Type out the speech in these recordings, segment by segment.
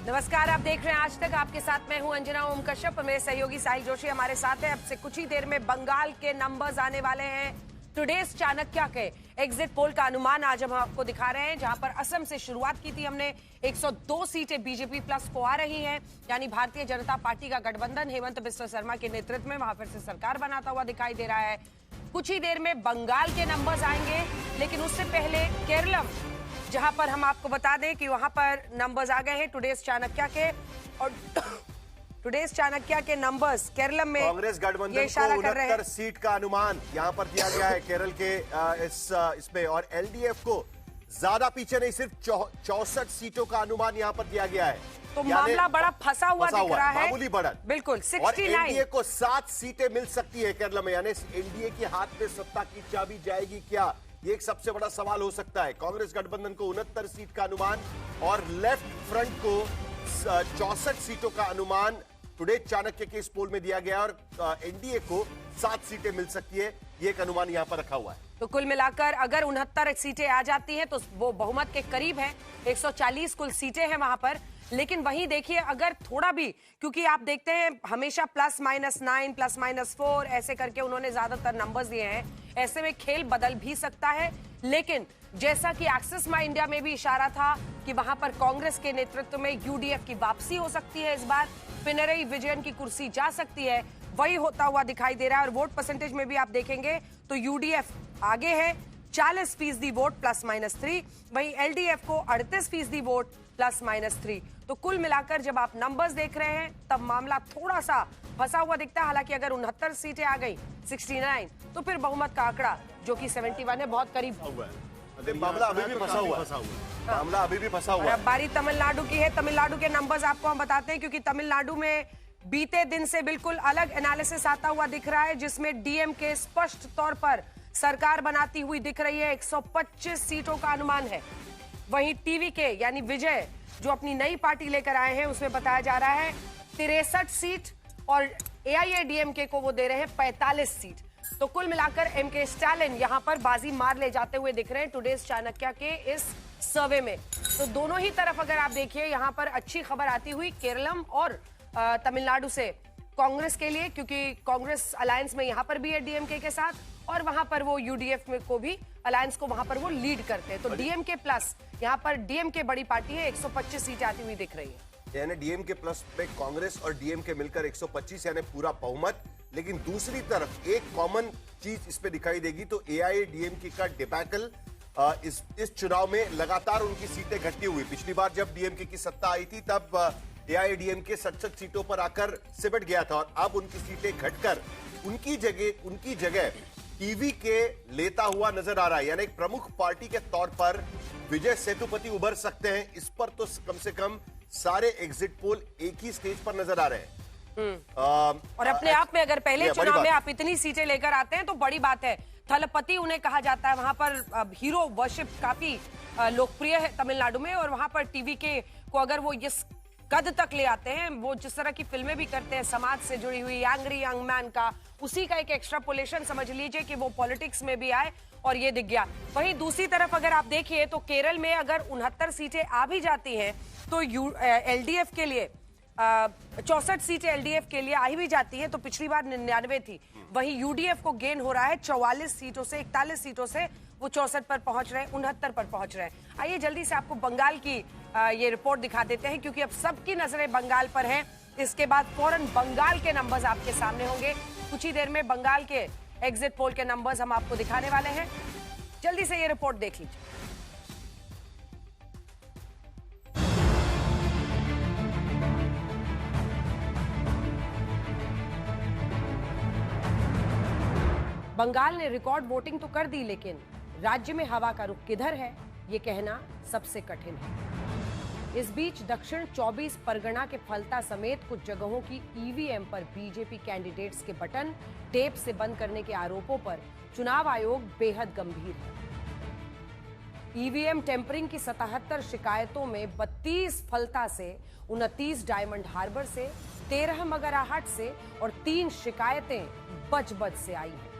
नमस्कार, आप देख रहे हैं आज तक। आपके साथ मैं हूं अंजना ओम कश्यप और मेरे सहयोगी साहिल जोशी हमारे साथ हैं। अब से कुछ ही देर में बंगाल के नंबर्स आने वाले हैं। टुडेज चाणक्य के एग्जिट पोल का अनुमान आज हम आपको दिखा रहे हैं, जहां पर असम से शुरुआत की थी हमने। 102 सीटें बीजेपी प्लस को आ रही हैं, यानी भारतीय जनता पार्टी का गठबंधन हेमंत बिस्वा शर्मा के नेतृत्व में वहां फिर से सरकार बनाता हुआ दिखाई दे रहा है। कुछ ही देर में बंगाल के नंबर्स आएंगे, लेकिन उससे पहले केरलम, जहां पर हम आपको बता दें कि वहां पर नंबर्स आ गए हैं टुडेज चाणक्य के। और टुडेज चाणक्य के नंबर्स केरल में कांग्रेस गठबंधन को 69 सीट का अनुमान यहां पर दिया गया है केरल के इसमें, और एलडीएफ को ज्यादा पीछे नहीं, सिर्फ 64 सीटों का अनुमान यहां पर दिया गया है। तो मामला बड़ा फंसा हुआ दिख रहा है, मामूली बढ़त। बिल्कुल 69। और एनडीए को 7 सीटें मिल सकती है केरल में, यानी एनडीए के हाथ में सत्ता की चाबी जाएगी क्या, ये एक सबसे बड़ा सवाल हो सकता है। कांग्रेस गठबंधन को 69 सीट का अनुमान और लेफ्ट फ्रंट को 64 सीटों का अनुमान टुडे चाणक्य के इस पोल में दिया गया, और एनडीए को 7 सीटें मिल सकती है, ये एक अनुमान यहां पर रखा हुआ है। तो कुल मिलाकर अगर 69 सीटें आ जाती हैं तो वो बहुमत के करीब है। 140 कुल सीटें हैं वहां पर। लेकिन वहीं देखिए, अगर थोड़ा भी, क्योंकि आप देखते हैं हमेशा +-9 +-4 ऐसे करके उन्होंने ज्यादातर नंबर्स दिए हैं, ऐसे में खेल बदल भी सकता है। लेकिन जैसा कि एक्सिस माई इंडिया में भी इशारा था कि वहां पर कांग्रेस के नेतृत्व में यूडीएफ की वापसी हो सकती है, इस बार पिनरई विजयन की कुर्सी जा सकती है, वही होता हुआ दिखाई दे रहा है। और वोट परसेंटेज में भी आप देखेंगे तो यूडीएफ आगे है 40% वोट +-3, वहीं एलडीएफ को 38% वोट +-3। तो कुल मिलाकर जब आप नंबर्स देख रहे हैं तब मामला थोड़ा सा फंसा हुआ दिखता है। हालांकि अगर 69 सीटें आ गई 69, तो फिर बहुमत का आंकड़ा जो कि 71 है, बहुत करीब हुआ है। मामला अभी भी फंसा हुआ है, मामला अभी भी फंसा हुआ है। अब बारी तमिलनाडु की है। तमिलनाडु के नंबर्स आपको हम बताते हैं, क्योंकि तमिलनाडु में बीते दिन से बिल्कुल अलग एनालिसिस आता हुआ दिख रहा है, जिसमें डीएमके स्पष्ट तौर पर सरकार बनाती हुई दिख रही है। 125 सीटों का अनुमान है। वहीं टीवी के यानी विजय जो अपनी नई पार्टी लेकर आए हैं, उसमें बताया जा रहा है 63 सीट, और एआईएडीएमके को वो दे रहे हैं 45 सीट। तो कुल मिलाकर एमके स्टालिन यहां पर बाजी मार ले जाते हुए दिख रहे हैं टुडेज चाणक्य के इस सर्वे में। तो दोनों ही तरफ अगर आप देखिए, यहां पर अच्छी खबर आती हुई केरलम और तमिलनाडु से कांग्रेस के लिए, क्योंकि कांग्रेस अलायंस में यहां पर भी है डीएमके के साथ, और वहां पर वो यूडीएफ में को भी अलायंस को वहां पर वो लीड करते हैं। तो डीएमके प्लस यहां पर डीएमके बड़ी पार्टी है, 125 सीटें आती हुई दिख रही है। यानी डीएमके प्लस में कांग्रेस और डीएमके मिलकर 125, यानी पूरा बहुमत। लेकिन दूसरी तरफ एक कॉमन चीज इस पे दिखाई देगी, तो एआईएडीएमके का डिबैकल इस चुनाव में लगातार उनकी सीटें घटती हुई। पिछली बार जब डीएमके की सत्ता आई थी तब एआईएडीएमके 67 सीटों पर आकर सिमट गया था, और अब उनकी सीटें घटकर उनकी जगह टीवी के लेता हुआ नजर आ रहा है। यानी एक प्रमुख पार्टी के तौर पर विजय सेतुपति उभर सकते हैं। इस पर तो कम से कम सारे एग्जिट पोल एक ही स्टेज पर नजर आ रहे हैं। और अपने आप में अगर पहले चुनाव में आप इतनी सीटें लेकर आते हैं तो बड़ी बात है। थलपति उन्हें कहा जाता है, वहां पर हीरो वर्शिप काफी लोकप्रिय है तमिलनाडु में, और वहां पर टीवी के को अगर वो इस कद तक ले आते हैं, वो जिस तरह की फिल्में भी करते हैं समाज से जुड़ी हुई, एंग्री यंग मैन का, उसी का एक एक्स्ट्रापोलेशन समझ लीजिए कि वो पॉलिटिक्स में भी आए और ये दिख गया। वहीं दूसरी तरफ अगर आप देखिए तो केरल में अगर 69 सीटें आ भी जाती हैं तो एलडीएफ के लिए 64 सीटें एलडीएफ के लिए आई भी जाती हैं, तो पिछली बार 99 थी। वहीं यूडीएफ को गेन हो रहा है 44 सीटों से, 41 सीटों से वो 64 पर पहुंच रहे हैं, 69 पर पहुंच रहे हैं। आइए जल्दी से आपको बंगाल की ये रिपोर्ट दिखा देते हैं, क्योंकि अब सबकी नजरें बंगाल पर हैं। इसके बाद फौरन बंगाल के नंबर्स आपके सामने होंगे। कुछ ही देर में बंगाल के एग्जिट पोल के नंबर्स हम आपको दिखाने वाले हैं। जल्दी से ये रिपोर्ट देख लीजिए। बंगाल ने रिकॉर्ड वोटिंग तो कर दी, लेकिन राज्य में हवा का रुख किधर है, ये कहना सबसे कठिन है। इस बीच दक्षिण 24 परगना के फलता समेत कुछ जगहों की ईवीएम पर बीजेपी कैंडिडेट्स के बटन टेप से बंद करने के आरोपों पर चुनाव आयोग बेहद गंभीर है। ईवीएम टेम्परिंग की 77 शिकायतों में 32 फलता से, 29 डायमंड हार्बर से, 13 मगराहट से और 3 शिकायतें बज से आई हैं।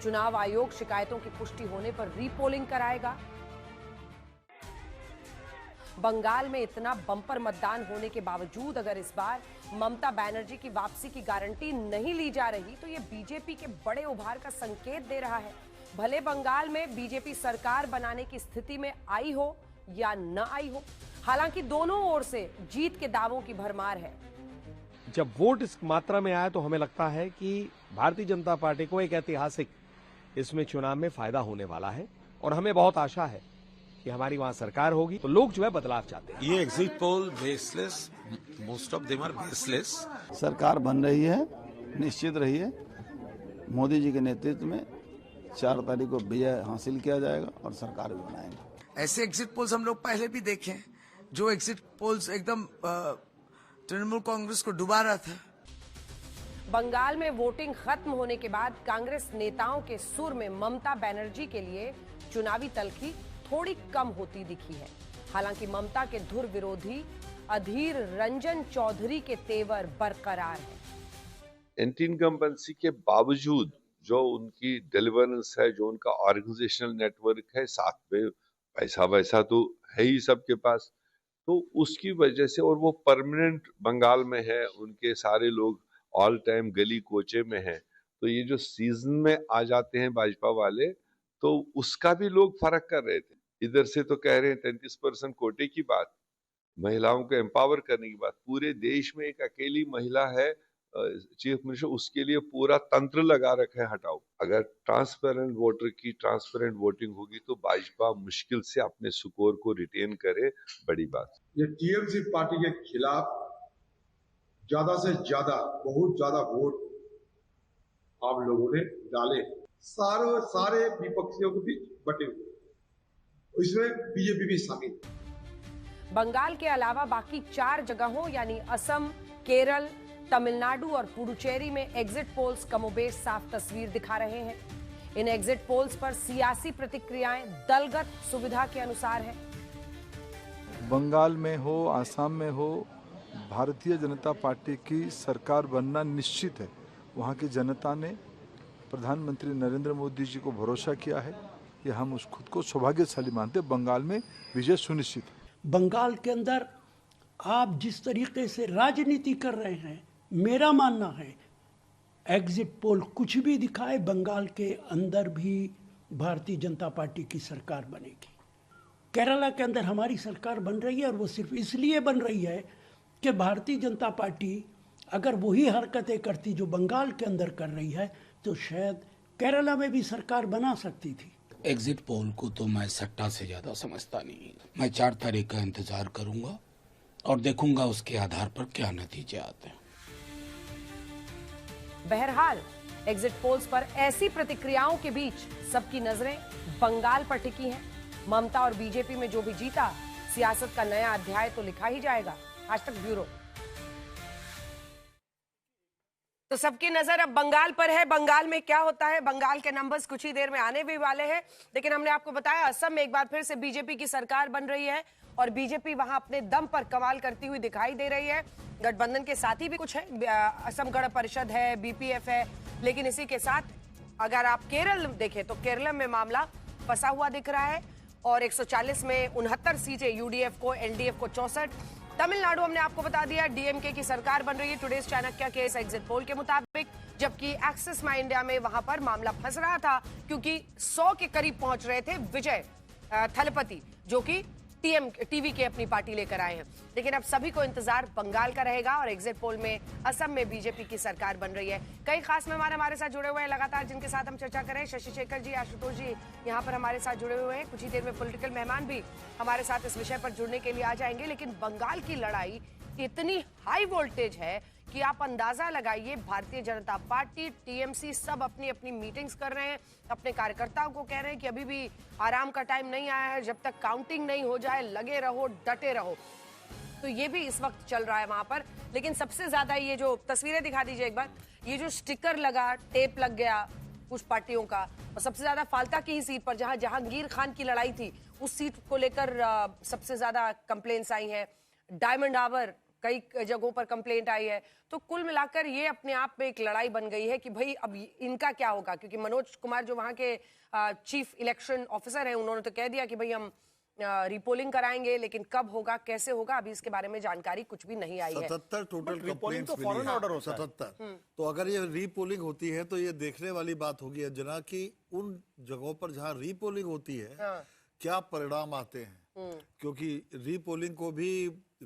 चुनाव आयोग शिकायतों की पुष्टि होने पर रीपोलिंग कराएगा। बंगाल में इतना बम्पर मतदान होने के बावजूद अगर इस बार ममता बनर्जी की वापसी की गारंटी नहीं ली जा रही तो ये बीजेपी के बड़े उभार का संकेत दे रहा है। भले बंगाल में बीजेपी सरकार बनाने की स्थिति में आई हो या न आई हो, हालांकि दोनों ओर से जीत के दावों की भरमार है। जब वोट इस मात्रा में आया तो हमें लगता है कि भारतीय जनता पार्टी को एक ऐतिहासिक इसमें चुनाव में फायदा होने वाला है और हमें बहुत आशा है कि हमारी वहां सरकार होगी तो लोग जो है बदलाव चाहते हैं। ये exit poll baseless, most of them are baseless. सरकार बन रही है, निश्चित रही है। मोदी जी के नेतृत्व में 4 तारीख को विजय हासिल किया जाएगा और सरकार भी बनाएंगे। ऐसे एग्जिट पोल्स हम लोग पहले भी देखे हैं, जो एग्जिट पोल्स एकदम तृणमूल कांग्रेस को डुबा रहा था। बंगाल में वोटिंग खत्म होने के बाद कांग्रेस नेताओं के सुर में ममता बनर्जी के लिए चुनावी तल्खी थोड़ी कम होती दिखी है। हालांकि ममता के धुर विरोधी अधीर रंजन चौधरी के तेवर बरकरार है। एंटी इनकम्बेंसी के बावजूद जो उनकी डिलीवरेंस है, जो उनका ऑर्गेनाइजेशनल नेटवर्क है, साथ में पैसा वैसा तो है ही सबके पास, तो उसकी वजह से, और वो परमानेंट बंगाल में है, उनके सारे लोग ऑल टाइम गली कोचे में हैं, तो ये जो सीजन में आ जाते हैं भाजपा वाले, तो उसका भी लोग फर्क कर रहे थे। इधर से तो कह रहे हैं 33% कोटे की बात, महिलाओं को एम्पावर करने की बात। पूरे देश में एक अकेली महिला है चीफ मिनिस्टर, उसके लिए पूरा तंत्र लगा रखा है हटाओ। अगर ट्रांसपेरेंट वोटर की ट्रांसपेरेंट वोटिंग होगी तो भाजपा मुश्किल से अपने स्कोर को रिटेन करे, बड़ी बात। ये टीएमसी पार्टी के खिलाफ ज्यादा से ज्यादा, बहुत ज्यादा वोट आप लोगों ने डाले, सारे विपक्षियों के बीच बटे हुए, इसमें बीजेपी भी शामिल है। बंगाल के अलावा बाकी 4 जगहों यानी असम, केरल, तमिलनाडु और पुडुचेरी में एग्जिट पोल्स कमोबेश साफ तस्वीर दिखा रहे हैं। इन एग्जिट पोल्स पर सियासी प्रतिक्रियाएं दलगत सुविधा के अनुसार है। बंगाल में हो, आसाम में हो, भारतीय जनता पार्टी की सरकार बनना निश्चित है। वहाँ की जनता ने प्रधानमंत्री नरेंद्र मोदी जी को भरोसा किया है, ये हम उस खुद को सौभाग्यशाली मानते। बंगाल में विजय सुनिश्चित है। बंगाल के अंदर आप जिस तरीके से राजनीति कर रहे हैं, मेरा मानना है एग्जिट पोल कुछ भी दिखाए, बंगाल के अंदर भी भारतीय जनता पार्टी की सरकार बनेगी। केरला के अंदर हमारी सरकार बन रही है और वो सिर्फ इसलिए बन रही है कि भारतीय जनता पार्टी अगर वही हरकतें करती जो बंगाल के अंदर कर रही है तो शायद केरला में भी सरकार बना सकती थी। एग्जिट पोल को तो मैं सट्टा से ज्यादा समझता नहीं। मैं 4 तारीख का इंतजार करूंगा और देखूंगा उसके आधार पर क्या नतीजे आते हैं। बहरहाल एग्जिट पोल्स पर ऐसी प्रतिक्रियाओं के बीच सबकी नजरें बंगाल पर टिकी हैं। ममता और बीजेपी में जो भी जीता, सियासत का नया अध्याय तो लिखा ही जाएगा। आज तक ब्यूरो। तो सबकी नजर अब बंगाल पर है। बंगाल में क्या होता है, बंगाल के नंबर्स कुछ ही देर में आने भी वाले हैं। लेकिन हमने आपको बताया असम में एक बार फिर से बीजेपी की सरकार बन रही है और बीजेपी वहां अपने दम पर कमाल करती हुई दिखाई दे रही है। गठबंधन के साथी भी कुछ है, असम गण परिषद है, बीपीएफ है। लेकिन इसी के साथ अगर आप केरल देखें तो केरल में मामला फंसा हुआ दिख रहा है और 140 में 69 सीटें यूडीएफ को, एलडीएफ को 64। तमिलनाडु हमने आपको बता दिया डीएमके की सरकार बन रही है टुडेज चाणक्य के इस एग्जिट पोल के मुताबिक, जबकि एक्सिस माई इंडिया में वहां पर मामला फंस रहा था क्योंकि 100 के करीब पहुंच रहे थे विजय थलपति, जो कि टीवी के अपनी पार्टी लेकर आए हैं। लेकिन अब सभी को इंतजार बंगाल का रहेगा और एग्जिट पोल में असम में बीजेपी की सरकार बन रही है। कई खास मेहमान हमारे साथ जुड़े हुए हैं लगातार, जिनके साथ हम चर्चा करें। शशि शेखर जी, आशुतोष जी यहाँ पर हमारे साथ जुड़े हुए हैं। कुछ ही देर में पॉलिटिकल मेहमान भी हमारे साथ इस विषय पर जुड़ने के लिए आ जाएंगे। लेकिन बंगाल की लड़ाई इतनी हाई वोल्टेज है कि आप अंदाजा लगाइए, भारतीय जनता पार्टी, टीएमसी सब अपनी अपनी मीटिंग्स कर रहे हैं, अपने कार्यकर्ताओं को कह रहे हैं कि अभी भी आराम का टाइम नहीं आया है, जब तक काउंटिंग नहीं हो जाए लगे रहो, डटे रहो। तो ये भी इस वक्त चल रहा है वहां पर। लेकिन सबसे ज्यादा ये जो तस्वीरें दिखा दीजिए एक बार, ये जो स्टिकर लगा, टेप लग गया कुछ पार्टियों का, और सबसे ज्यादा फाल्ता की ही सीट पर जहां जहांगीर खान की लड़ाई थी उस सीट को लेकर सबसे ज्यादा कंप्लेंट्स आई हैं। डायमंड हार्बर कई जगहों पर कंप्लेंट आई है। तो कुल मिलाकर ये अपने आप में एक लड़ाई बन गई है कि भाई अब इनका क्या होगा, क्योंकि मनोज कुमार जो वहां के चीफ इलेक्शन ऑफिसर हैं उन्होंने तो कह दिया कि भाई हम रीपोलिंग कराएंगे, लेकिन कब होगा, कैसे होगा, अभी इसके बारे में जानकारी कुछ भी नहीं आई है। 77 टोटल रीपोलिंग तो फॉरेन ऑर्डर होता है 77। तो अगर ये रीपोलिंग होती है तो ये देखने वाली बात होगी अंजना कि उन जगहों पर जहां रीपोलिंग होती है क्या परिणाम आते हैं, क्योंकि रीपोलिंग को भी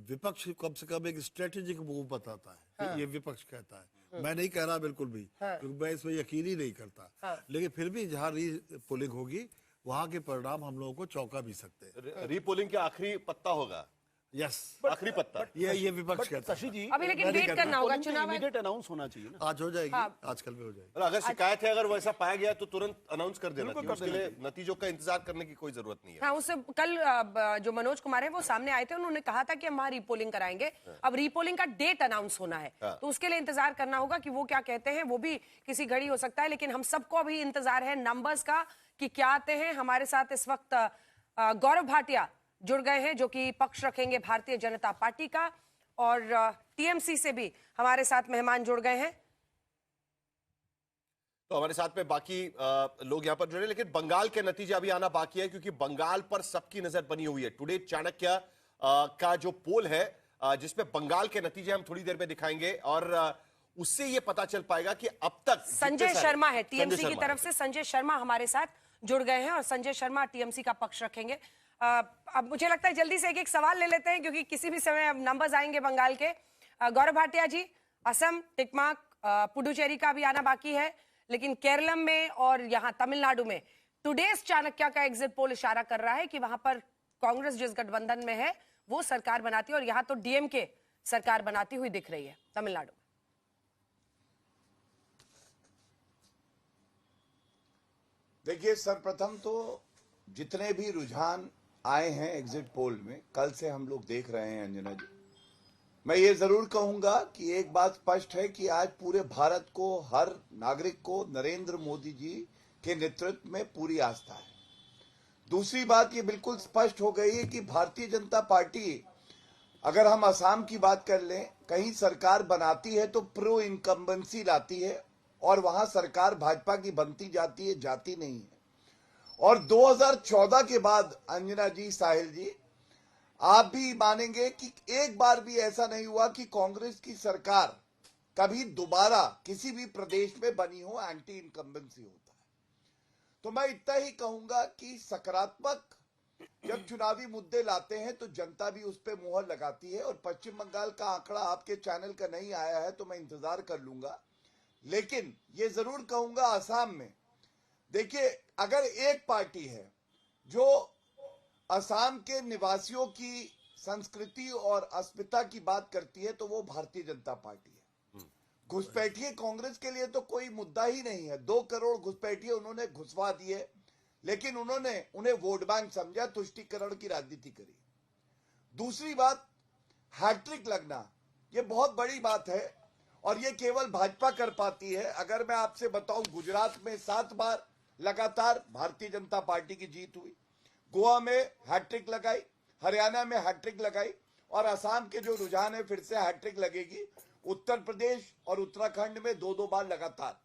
विपक्ष कम से कम एक स्ट्रेटेजिक मूव बताता है। ये विपक्ष कहता है, मैं नहीं कह रहा बिल्कुल भी, क्योंकि मैं इसमें यकीन ही नहीं करता, लेकिन फिर भी जहां रीपोलिंग होगी वहां के परिणाम हम लोगों को चौंका भी सकते हैं। रीपोलिंग के आखिरी पत्ता होगा, यस, आखिरी पत्ता ये विपक्ष कहता शशि जी, अभी लेकिन वेट करना होगा, चुनाव इमीडिएट अनाउंस होना चाहिए ना। आज हो जाएगी, आजकल में हो जाएगी। अगर शिकायत है, अगर वैसा पाया गया तो तुरंत अनाउंस कर देना चाहिए, उसके लिए नतीजों का इंतजार करने की कोई जरूरत नहीं है। हाँ, उससे कल जो मनोज कुमार है वो सामने आए थे, उन्होंने कहा था कि हम वहां रीपोलिंग कराएंगे। अब रीपोलिंग का डेट अनाउंस होना है, तो उसके लिए इंतजार करना होगा कि वो क्या कहते हैं, वो भी किसी घड़ी हो सकता है। लेकिन हम सबको अभी इंतजार है नंबर्स का कि क्या आते हैं। हमारे साथ इस वक्त गौरव भाटिया जुड़ गए हैं, जो कि पक्ष रखेंगे भारतीय जनता पार्टी का, और टीएमसी से भी हमारे साथ मेहमान जुड़ गए हैं। तो हमारे साथ में बाकी लोग यहां पर जुड़े, लेकिन बंगाल के नतीजे अभी आना बाकी है, क्योंकि बंगाल पर सबकी नजर बनी हुई है। टुडे चाणक्य का जो पोल है, जिसमें बंगाल के नतीजे हम थोड़ी देर में दिखाएंगे, और उससे ये पता चल पाएगा कि अब तक संजय शर्मा है टीएमसी की तरफ से, संजय शर्मा हमारे साथ जुड़ गए हैं, और संजय शर्मा टीएमसी का पक्ष रखेंगे। अब मुझे लगता है जल्दी से एक सवाल ले लेते हैं, क्योंकि किसी भी समय अब नंबर्स आएंगे बंगाल के। गौरव भाटिया जी, असम, टिकमाक, पुडुचेरी का भी आना बाकी है, लेकिन केरलम में और यहाँ तमिलनाडु में टुडेज चाणक्य का एग्जिट पोल इशारा कर रहा है कि वहां पर कांग्रेस जिस गठबंधन में है वो सरकार बनाती है, और यहाँ तो डीएमके सरकार बनाती हुई दिख रही है तमिलनाडु में। देखिए, सर्वप्रथम तो जितने भी रुझान आए हैं एग्जिट पोल में, कल से हम लोग देख रहे हैं अंजना जी, मैं ये जरूर कहूंगा कि एक बात स्पष्ट है कि आज पूरे भारत को, हर नागरिक को नरेंद्र मोदी जी के नेतृत्व में पूरी आस्था है। दूसरी बात ये बिल्कुल स्पष्ट हो गई है कि भारतीय जनता पार्टी, अगर हम असम की बात कर लें, कहीं सरकार बनाती है तो प्रो इनकम्बेंसी लाती है, और वहां सरकार भाजपा की बनती जाती है, जाती नहीं है। और 2014 के बाद अंजना जी, साहिल जी, आप भी मानेंगे कि एक बार भी ऐसा नहीं हुआ कि कांग्रेस की सरकार कभी दोबारा किसी भी प्रदेश में बनी हो, एंटी इनकम्बेंसी होता है। तो मैं इतना ही कहूंगा कि सकारात्मक जब चुनावी मुद्दे लाते हैं तो जनता भी उस पर मुहर लगाती है। और पश्चिम बंगाल का आंकड़ा आपके चैनल का नहीं आया है तो मैं इंतजार कर लूंगा, लेकिन ये जरूर कहूंगा असम में, देखिए, अगर एक पार्टी है जो असम के निवासियों की संस्कृति और अस्मिता की बात करती है तो वो भारतीय जनता पार्टी है। घुसपैठिए कांग्रेस के लिए तो कोई मुद्दा ही नहीं है। 2 करोड़ घुसपैठिए उन्होंने घुसवा दिए, लेकिन उन्होंने उन्हें वोट बैंक समझा, तुष्टीकरण की राजनीति करी। दूसरी बात, हैट्रिक लगना, ये बहुत बड़ी बात है, और ये केवल भाजपा कर पाती है। अगर मैं आपसे बताऊं, गुजरात में 7 बार लगातार भारतीय जनता पार्टी की जीत हुई, गोवा में हैट्रिक लगाई, हरियाणा में हैट्रिक लगाई, और असम के जो रुझान है फिर से हैट्रिक लगेगी। उत्तर प्रदेश और उत्तराखंड में 2-2 बार लगातार।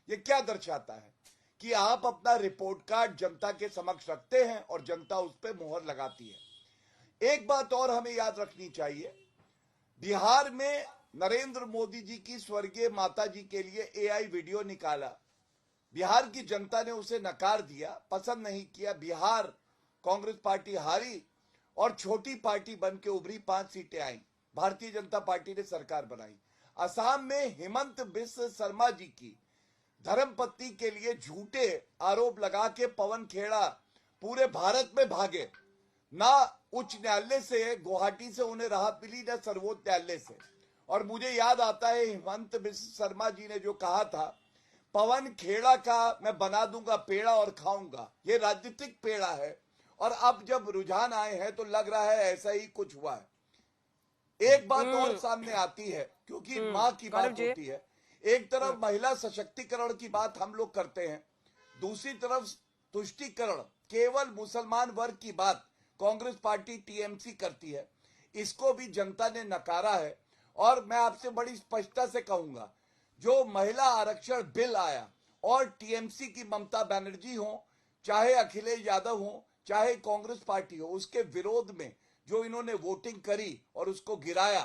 ये क्या दर्शाता है कि आप अपना रिपोर्ट कार्ड जनता के समक्ष रखते हैं और जनता उस पर मुहर लगाती है। एक बात और हमें याद रखनी चाहिए, बिहार में नरेंद्र मोदी जी की स्वर्गीय माता जी के लिए एआई वीडियो निकाला, बिहार की जनता ने उसे नकार दिया, पसंद नहीं किया। बिहार कांग्रेस पार्टी हारी और छोटी पार्टी बन के उभरी, 5 सीटें आई, भारतीय जनता पार्टी ने सरकार बनाई। असम में हेमंत बिस्व शर्मा जी की धर्मपत्नी के लिए झूठे आरोप लगा के पवन खेड़ा पूरे भारत में भागे, ना उच्च न्यायालय से गुवाहाटी से उन्हें राहत मिली, ना सर्वोच्च न्यायालय से। और मुझे याद आता है हेमंत बिस्व शर्मा जी ने जो कहा था, पवन खेड़ा का मैं बना दूंगा पेड़ा और खाऊंगा, ये राजनीतिक पेड़ा है। और अब जब रुझान आए हैं तो लग रहा है ऐसा ही कुछ हुआ है। एक बात और सामने आती है, क्योंकि माँ की बात होती है, एक तरफ महिला सशक्तिकरण की बात हम लोग करते हैं, दूसरी तरफ तुष्टीकरण, केवल मुसलमान वर्ग की बात कांग्रेस पार्टी टीएमसी करती है। इसको भी जनता ने नकारा है। और मैं आपसे बड़ी स्पष्टता से कहूंगा, जो महिला आरक्षण बिल आया और टीएमसी की ममता बनर्जी हो, चाहे अखिलेश यादव हो, चाहे कांग्रेस पार्टी हो, उसके विरोध में जो इन्होंने वोटिंग करी और उसको गिराया,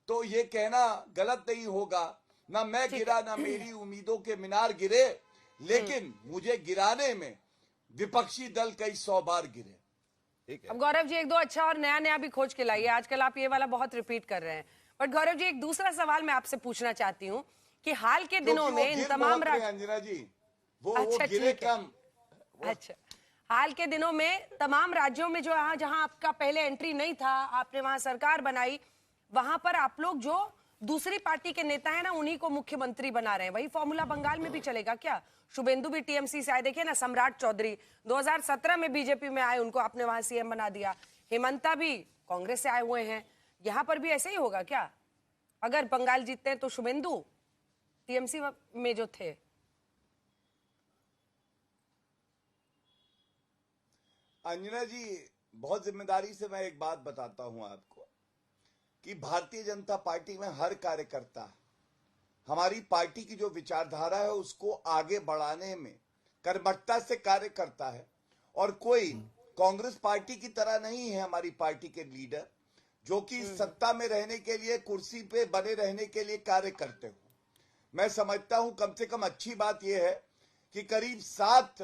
तो ये कहना गलत नहीं होगा, ना मैं गिरा ना मेरी उम्मीदों के मीनार गिरे, लेकिन मुझे गिराने में विपक्षी दल कई 100 बार गिरे। अब गौरव जी एक दो अच्छा और नया नया भी खोज के लाइए, आजकल आप ये वाला बहुत रिपीट कर रहे हैं। बट गौरव जी एक दूसरा सवाल मैं आपसे पूछना चाहती हूँ कि हाल के दिनों में इन तमाम अंजना जी वो गिरे कम। अच्छा, हाल के दिनों में तमाम राज्यों में जो जहां आपका पहले एंट्री नहीं था, आपने वहां सरकार बनाई, वहां पर आप लोग जो दूसरी पार्टी के नेता है ना, उन्हीं को मुख्यमंत्री बना रहे हैं। वही फॉर्मूला बंगाल में भी चलेगा क्या? शुभेंदु भी टीएमसी से आए, देखिए ना, सम्राट चौधरी 2017 में बीजेपी में आए, उनको आपने वहां सीएम बना दिया। हेमंता भी कांग्रेस से आए हुए हैं, यहां पर भी ऐसे ही होगा क्या? अगर बंगाल जीतते हैं तो शुभेंदु टीएमसी में जो थे। अंजना जी बहुत जिम्मेदारी से मैं एक बात बताता हूं आपको कि भारतीय जनता पार्टी में हर कार्यकर्ता हमारी पार्टी की जो विचारधारा है उसको आगे बढ़ाने में कर्मठता से कार्य करता है, और कोई कांग्रेस पार्टी की तरह नहीं है हमारी पार्टी के लीडर जो कि सत्ता में रहने के लिए, कुर्सी पे बने रहने के लिए कार्य करते हो। मैं समझता हूं कम से कम अच्छी बात यह है कि करीब 7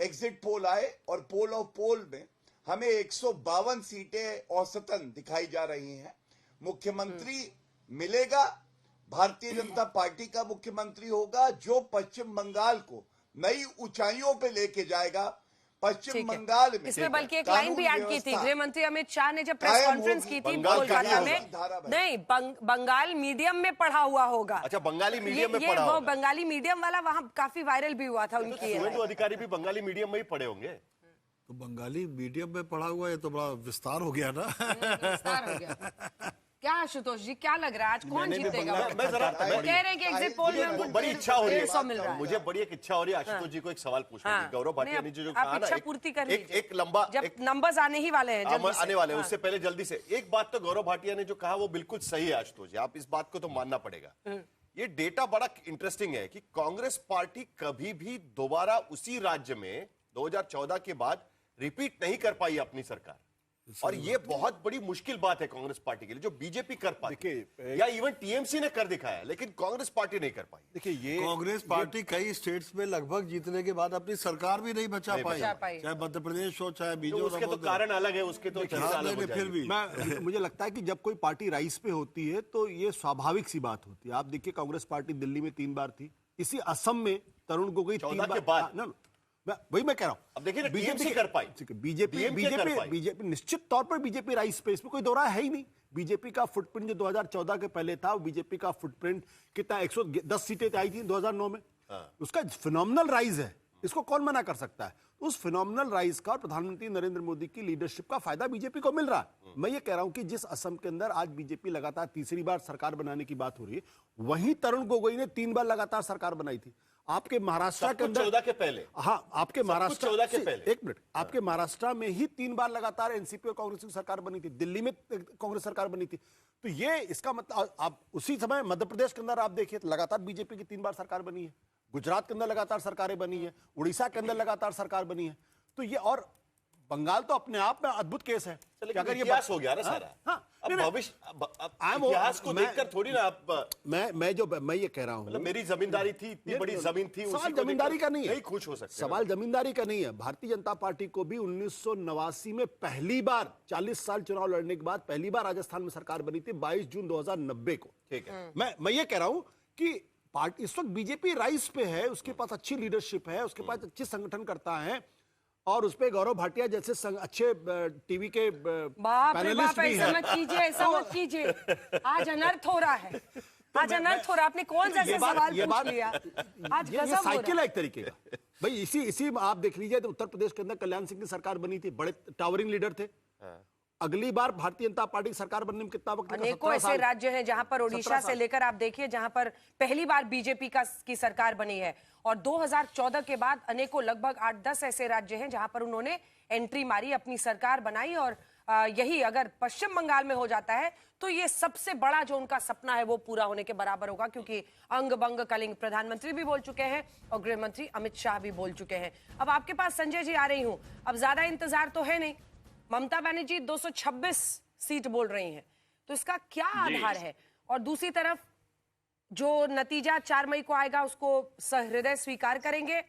एग्जिट पोल आए और पोल ऑफ पोल में हमें 152 सीटें औसतन दिखाई जा रही हैं। मुख्यमंत्री मिलेगा, भारतीय जनता पार्टी का मुख्यमंत्री होगा जो पश्चिम बंगाल को नई ऊंचाइयों पे लेके जाएगा। पश्चिम बंगाल में इसमें बल्कि एक लाइन भी ऐड की थी गृह मंत्री अमित शाह ने जब प्रेस कॉन्फ्रेंस की थी कोलकाता में, नहीं बंगाल मीडियम में पढ़ा हुआ होगा। अच्छा, बंगाली मीडियम में पढ़ा वो बंगाली मीडियम वाला वहाँ काफी वायरल भी हुआ था उनकी। शुभेंदु अधिकारी भी बंगाली मीडियम में ही पढ़े होंगे। तो बंगाली मीडियम में पढ़ा हुआ है तो बड़ा विस्तार हो गया ना। विस्तार हो गया। क्या आशुतोष जी, क्या लग रहा है आज कौन जीतेगा? मैं जरा कह रहे हैं कि एग्जिट पोल में बड़ी इच्छा हो रही है, मुझे बड़ी एक इच्छा हो रही है आशुतोष जी को एक सवाल पूछने की। गौरव भाटिया ने जो कहा ना, पूर्ति कर एक लंबा, जब नंबर्स आने ही वाले हैं, आने वाले हैं, उससे पहले जल्दी से एक बात तो गौरव भाटिया ने जो कहा वो बिल्कुल सही है आशुतोष जी, आप इस बात को तो मानना पड़ेगा। ये डेटा बड़ा इंटरेस्टिंग है कि कांग्रेस पार्टी कभी भी दोबारा उसी राज्य में 2014 के बाद रिपीट नहीं कर पाई अपनी सरकार, और ये बहुत बड़ी मुश्किल बात है कांग्रेस पार्टी के लिए, जो बीजेपी कर पाई या इवन टीएमसी ने कर दिखाया, लेकिन कांग्रेस पार्टी नहीं कर पाई। देखिए, ये कांग्रेस पार्टी कई स्टेट्स में लगभग जीतने के बाद अपनी सरकार भी नहीं बचा पाई, चाहे मध्य प्रदेश हो चाहे बीजेपी। उसके तो कारण अलग है, उसके तो फिर भी मुझे लगता है कि जब कोई पार्टी राइस पे होती है तो ये स्वाभाविक सी बात होती है। आप देखिए, कांग्रेस पार्टी दिल्ली में 3 बार थी, इसी असम में तरुण गोगोई 3 बार, वही मैं कह रहा हूं। अब देखिए बीजेपी कर पाई, बीजेपी निश्चित तौर पर बीजेपी राइस पे, इसमें कोई दो राय है ही नहीं। बीजेपी का फुटप्रिंट जो 2014 के पहले था, वो बीजेपी का फुटप्रिंट कितना 110 सीटें आई थी 2009 में, उसका फिनोमिनल राइज है, इसको कौन मना कर सकता है? उस फिनोमिनल राइज का और प्रधानमंत्री नरेंद्र मोदी की लीडरशिप का फायदा बीजेपी को मिल रहा है। मैं ये कह रहा हूं कि जिस असम के अंदर आज बीजेपी लगातार तीसरी बार सरकार बनाने की बात हो रही है, वहीं तरुण गोगोई ने 3 बार लगातार सरकार बनाई थी। आपके महाराष्ट्र के अंदर 14 के पहले, हाँ, आपके महाराष्ट्र 14 के पहले, एक मिनट, आपके महाराष्ट्र में ही 3 बार लगातार एनसीपी और कांग्रेस की सरकार बनी थी, दिल्ली में कांग्रेस सरकार बनी थी। तो ये इसका मतलब, आप उसी समय मध्य प्रदेश के अंदर आप देखिए लगातार बीजेपी की 3 बार सरकार बनी है, गुजरात के अंदर लगातार सरकारें बनी है, उड़ीसा के अंदर लगातार सरकार बनी है। तो ये, और बंगाल तो अपने आप में अद्भुत केस है। अगर ये इतिहास हो गया ना सारा, अब भविष्य इतिहास को देखकर थोड़ी ना आप, मैं ये कह रहा हूं, मतलब मेरी जमींदारी थी, इतनी बड़ी जमीन थी, सवाल जमींदारी का नहीं है, नहीं खुश हो सकते, सवाल जमींदारी का नहीं है। भारतीय जनता पार्टी को भी 1989 में पहली बार, 40 साल चुनाव लड़ने के बाद पहली बार राजस्थान में सरकार बनी थी 22 जून 2090 को। ठीक है, मैं ये कह रहा हूं कि पार्टी इस वक्त बीजेपी राइस पे है, उसके पास अच्छी लीडरशिप है, उसके पास अच्छे संगठन करता है, और उसपे गौरव भाटिया जैसे अच्छे टीवी के पैनलिस्ट भी हैं। ऐसा मत कीजिए, आज अनर्थ हो रहा है, आज अनर्थ हो रहा है। आपने कौन सा सवाल पूछ लिया? आज ये साइकिल है एक तरीके का। भाई इसी आप देख लीजिए, तो उत्तर प्रदेश के अंदर कल्याण सिंह की सरकार बनी थी, बड़े टावरिंग लीडर थे। अगली बार भारतीय जनता पार्टी की सरकार बनने में कितना वक्त? अनेकों ऐसे राज्य हैं जहां पर ओडिशा से लेकर आप देखिए, जहां पर पहली बार बीजेपी की सरकार बनी है, और 2014 के बाद अनेकों लगभग 8-10 ऐसे राज्य हैं जहां पर उन्होंने एंट्री मारी, अपनी सरकार बनाई, और यही अगर पश्चिम बंगाल में हो जाता है तो ये सबसे बड़ा जो उनका सपना है वो पूरा होने के बराबर होगा, क्योंकि अंग बंग कलिंग प्रधानमंत्री भी बोल चुके हैं और गृह मंत्री अमित शाह भी बोल चुके हैं। अब आपके पास संजय जी आ रही हूं, अब ज्यादा इंतजार तो है नहीं, ममता बनर्जी 226 सीट बोल रही हैं, तो इसका क्या आधार है? और दूसरी तरफ जो नतीजा 4 मई को आएगा उसको सहृदय स्वीकार करेंगे